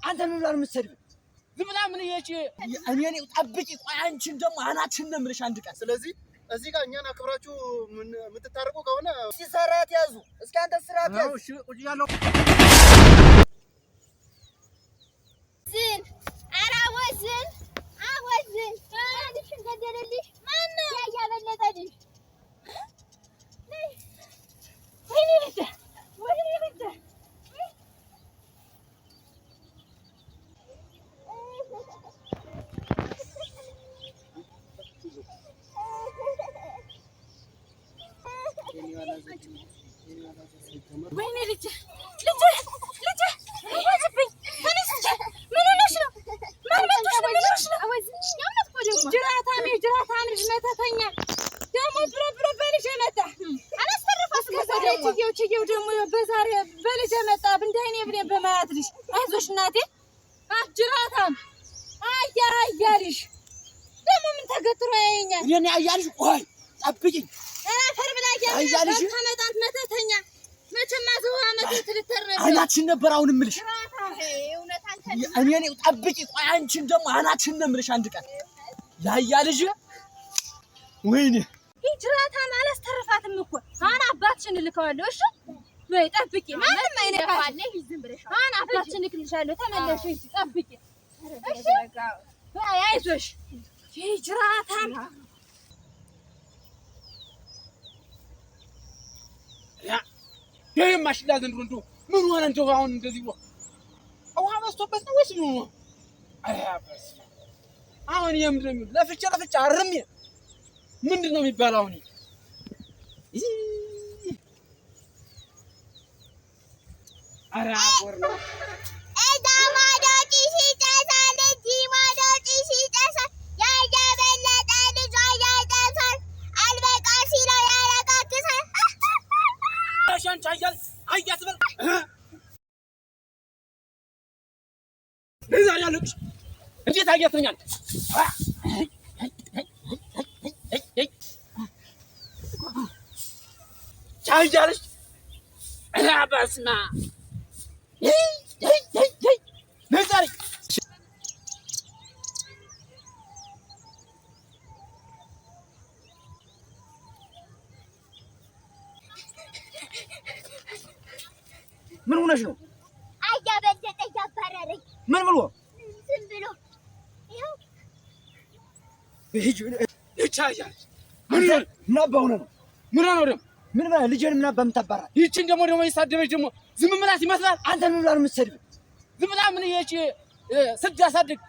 አንተ ምን ብላ ነው የምትሰድብ? ዝም ብላ ምን እየች እኔ ጠብቂ ቆይ አንቺን ደግሞ አናችን ነው የምልሽ አንድ ቀን። ስለዚህ እዚህ ጋር እኛን አክብራችሁ የምትታረቁ ከሆነ ሲሰራት ያዙ። እስኪ አንተ ስራት ያዙ። እሺ ቁጭ ያለው ዝን አራወዝን አወዝን አንቺን ገደለልሽ ማን ነው ያያበለጠልሽ? ወይኔ ልጅ ወይኔ ልጅ ወይኔ ልጅ ልጅ ልጅ ወዝብኝ ተነስ እንጂ ምን ሆነሽ ነው? ማን መጥቶሽ ነው? ምን ሆነሽ ነው? አወዝኛው ነው ደግሞ ጅራታም ልጅ መተተኛ ደግሞ ብሮ በልጅ መጣ አላስተረፈስ ከዛሬው ደግሞ በዛሬ በልጅ መጣ እንደኔ ብለን በማያት ልጅ አይዞሽ እናቴ ጅራታም አያያልሽ ደግሞ ምን ተገትሮ ያየኛል? እኔ አያልሽ ቆይ ጠብቂኝ አፈር ብላ ያያልሽ ከመጣት መተተኛ መቼም አዘው አመት ልተረፈ አናችን ነበር አሁን እምልሽ እኔ ጠብቂ ቆይ አንቺን ደግሞ አናችን ነው እምልሽ አንድ ቀን ያያልሽ ወይኔ ሂጅራታ ማለት ተረፋትም እኮ አሁን አባትሽን ልከዋለሁ። እሺ ወይ ጠብቂ ማንም አይነካለ ዝም ብለሽ አሁን አባትሽን ልክልሻለሁ ተመለሽ ጠብቂ እሺ አይዞሽ ሂጅራታ ይሄ ማሽላ ዘንድሮ እንደው ምን ሆነ እንደው አሁን እንደዚህ ውሃ በዝቶበት ነው ወይስ ምን? አያበስ አሁን የምንድን ነው ለፍቻ አርም ምንድን ነው የሚባለው አሁን? አራ ወርና ቻያል አያስበል ለዛሬ ያለቅሽ እንዴት አያተኛል? ቻያልሽ አባስማ ለዛሬ ምን ሆነሽ ነው? አያበለጠ ያባረረኝ ምን ብሎ? ዝም ብሎ ይኸው ይቻያል ምን አባውነ ነው? ምን ነው ደግሞ ምን ማለት ልጄን ምን አባ የምታባራ? ይቺን ደግሞ ይሳደበች ደግሞ ዝም ብላት ይመስላል። አንተ ምን ብላ ነው የምትሰድብ? ዝም ብላ ምን ይቺ ስዳሳድግ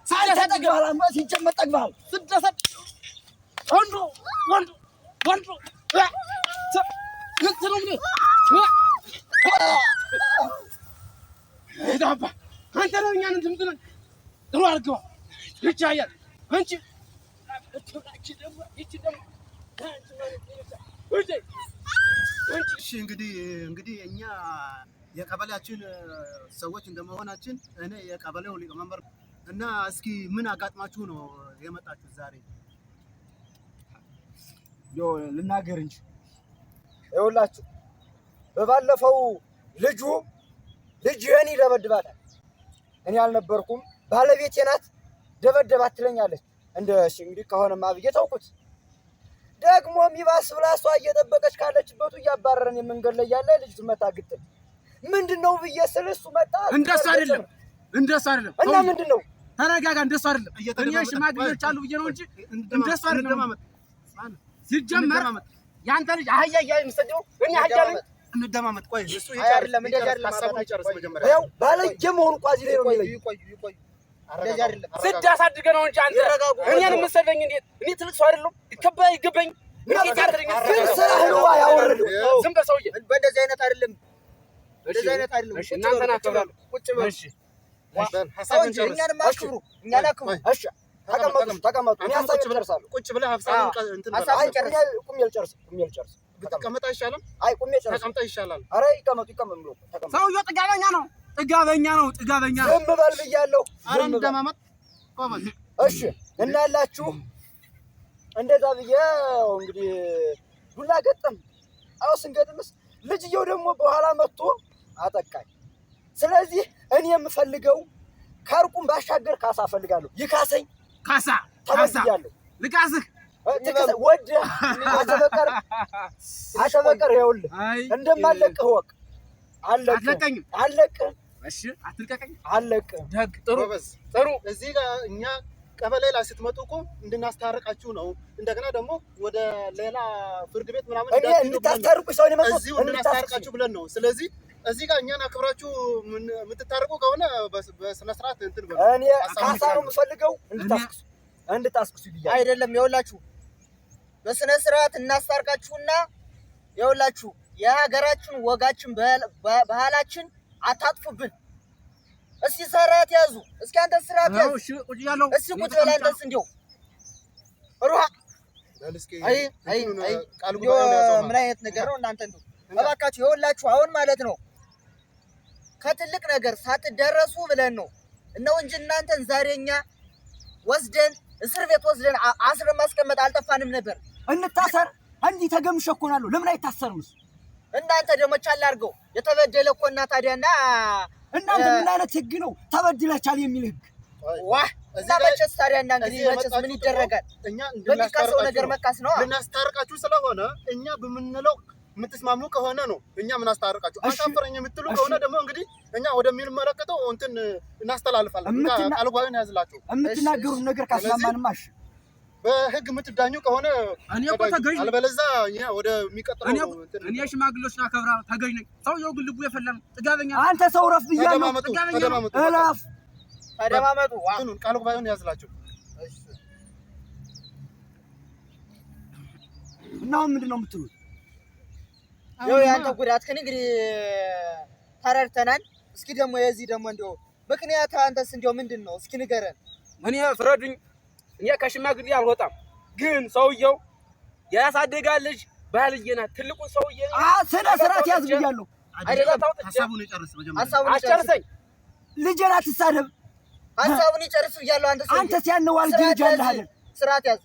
ጠግባሃል ማለት ሲጀመር ጠግባሃል። ስዳሳድግ ወንዱ እዳባ አንተ ነው እኛን እንትን ምትል ጥሩ አድርገዋ ይቻያል። አንቺ እሺ እንግዲህ እኛ የቀበሌያችን ሰዎች እንደመሆናችን እኔ የቀበሌው ሊቀመንበር እና እስኪ ምን አጋጥማችሁ ነው የመጣችሁት ዛሬ? ልናገር እንጂ ይኸውላችሁ በባለፈው ልጅህን ይደበድባታል። እኔ አልነበርኩም ባለቤቴ ናት ደበደባት ትለኛለች። እንደሽ እንግዲህ ከሆነማ ብዬ ተውኩት። ደግሞ ይባስ ብላ እሷ እየጠበቀች ካለችበቱ እያባረረን የመንገድ ላይ ያለ ልጅ መታግጥል ምንድነው ብዬ ስል እሱ መጣ። እንደሱ አይደለም እና ምንድነው? ተረጋጋ። እንደሱ አይደለም እኔ ሽማግሌዎች አሉ ብዬ ነው እንጂ እንደሱ አይደለም። ሲጀመር ያንተ ልጅ አህያ የምትሰደው እኔ አህያ ነኝ። እንደማመጥ ቆይ እሱ አይደለም እንደዚህ አይደለም። ሐሳቡን ይጨርስ መጀመሪያ። ያው ባለየ መሆኑ ቋዚ ላይ ነው የሚለኝ። ይቆይ እንደዚህ አይደለም። ስዳሳድገ ነው እንጂ አንተ እኔን የምትሰደኝ እንዴት? እኔ ትልቅ ሰው አይደለም? ይገባኝ እንዴት ያደርገኝ? ስራህ ነው ያወረደው። ዝም በሰውዬ በእንደዚህ አይነት አይደለም። እንደዚህ አይነት አይደለም። እሺ እናንተና አከብራለሁ። ቁጭ በል። እሺ ሐሳቡን ጨርስ። እኛንም አክብሩ። እኛን አክብሩ። እሺ ተቀመጡ። እኔ ሐሳቤን እጨርሳለሁ። ቁጭ ብለህ ሐሳቡን እንትን ሐሳቤን ጨርስ። ቁም ልጨርስ። ብትቀመጥ አይሻልም? አይ ቁሜ ጨርስ። ተቀምጠህ ይሻላል። ኧረ ይቀመጡ ብሎ ተቀመጡ። ሰውዬው ጥጋበኛ ነው። ዝም በል ብያለሁ። ኧረ እንደማመጥ ቆመጥ። እሺ እና ያላችሁ እንደዛ ብዬ እንግዲህ ዱላ ገጠም። አዎ ስንገጥምስ ልጅየው ደግሞ በኋላ መጥቶ አጠቃኝ። ስለዚህ እኔ የምፈልገው ከርቁም ባሻገር ካሳ እፈልጋለሁ። ይካሰኝ። ካሳ ተበድያለሁ። ልካስህ ወደ አሸበቀር ይኸውልህ እንደማለቅህ እወቅ። አለቅህም። እሺ አትልቀቀኝ። አለቅህም። ደግ ጥሩ። እዚህ ጋር እኛ ቀበሌ ላይ ስትመጡ እኮ እንድናስታርቃችሁ ነው። እንደገና ደግሞ ወደ ሌላ ፍርድ ቤት ምናምን እኔ እንድታስታርቁ ሰው ነው መጥቶ እዚሁ እንድናስታርቃችሁ ብለን ነው። ስለዚህ እዚህ ጋር እኛን አክብራችሁ የምትታርቁ ከሆነ በስነ ስርዓት እንትን በሉ። እኔ ካሳ ነው የምፈልገው። እንድታስክሱ ብያለሁ። አይደለም ይኸውላችሁ፣ በስነ ስርዓት እናስታርቃችሁና ይኸውላችሁ የሀገራችን ወጋችን ባህላችን አታጥፉብን። እስኪ ስርዓት ያዙ። እስኪ አንተ ስርዓት ያዙ። እሺ ቁጭ ያለው እስኪ ቁጭ በል አንተስ እንደው ሩሃ አይ ምን አይነት ነገር ነው እናንተ? እንደው እባካችሁ ይኸውላችሁ አሁን ማለት ነው ከትልቅ ነገር ሳትደረሱ ብለን ነው እነው እንጂ እናንተን ዛሬኛ ወስደን እስር ቤት ወስደን አስረን ማስቀመጥ አልጠፋንም ነበር። እንታሰር እንዲህ ተገምሸኮናለሁ። ለምን አይታሰርምስ? እናንተ ደግሞ ቻል አድርገው የተበደለ እኮ እና ታዲያና እናንተ ምን አይነት ህግ ነው ተበድለቻል የሚል ህግ? ዋህ እና መቼስ ታዲያና እንግዲህ መቼስ ምን ይደረጋል? እኛ በሚካሰው ነገር መካስ ነው። ልናስታርቃችሁ ስለሆነ እኛ በምንለው የምትስማሙ ከሆነ ነው እኛ ምን አስታርቃችሁ። አሻፈረኝ የምትሉ ከሆነ ደግሞ እንግዲህ እኛ ወደሚመለከተው እንትን እናስተላልፋለን። ቃልጓን ያዝላችሁ። የምትናገሩት ነገር ካስማማንማ እሺ፣ በህግ የምትዳኙ ከሆነ እኔ እኮ ተገኝ ነኝ። አልበለዚያ እኛ ወደሚቀጥለው እኔ ሽማግሌዎችን አከብራ ተገኝ ነኝ። ሰውየው ግን ልቡ የፈላ ነው። ጥጋበኛ አንተ ሰው ረፍ ብያለሁ። ተደማመጡ። ቃልጓን ያዝላችሁ። እና ምንድን ነው የምትሉት? ይኸው ያንተ ጉዳት ግን እንግዲህ ተረድተናል። እስኪ ደግሞ የዚህ ደግሞ እንደው ምክንያት አንተስ እንደው ምንድን ነው እስኪ ንገረን። እኔ ፍረዱኝ። እኔ ከሽማግሌ አልወጣም። ግን ሰውየው ያሳደጋል ልጅ ባልዬ ናት። ትልቁን ሰውዬ ስነ ስርዓት ያዝ ብያለሁ። ሀሳቡን ይጨርስ መጀመሪያ። አስጨርሰኝ። ልጄን አትሳደብ። ሀሳቡን ይጨርስ ብያለሁ። አንተስ ያነው አልጅ ልጅ አለ አይደል? ስርዓት ያዝ።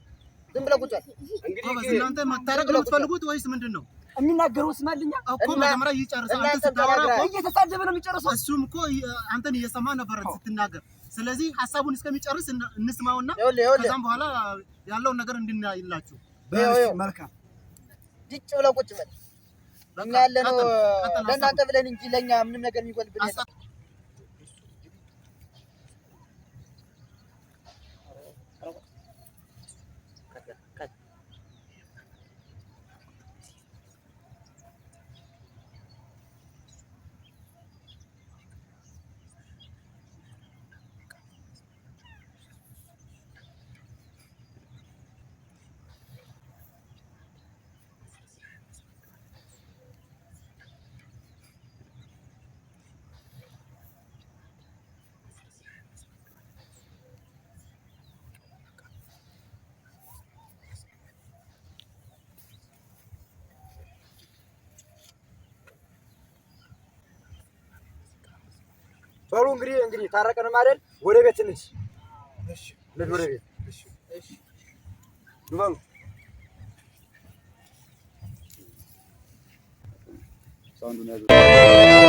ዝም ብለህ ቁጭ በል። እንግዲህ እናንተ መታረቅ ነው የምትፈልጉት ወይስ ምንድን ነው? የሚናገረው ስማልኛ እኮ መጀመሪያ ይጨርስ። አንተ ስታወራ እየተሳደበ ነው የሚጨርሰው። እሱም እኮ አንተን እየሰማ ነበር ስትናገር። ስለዚህ ሀሳቡን እስከሚጨርስ እንስማውና ከዛም በኋላ ያለውን ነገር እንድናይላችሁ። መልካም ዲጭ ብለህ ቁጭ በል። እኛ ያለነው ለእናንተ ብለን እንጂ ለእኛ ምንም ነገር የሚጎልብን የለም። በሉ እንግዲህ ታረቀንም አይደል? ወደ ቤት እንሂድ። እሺ ወደ ቤት። እሺ በሉ ሳውንዱን ያዙ።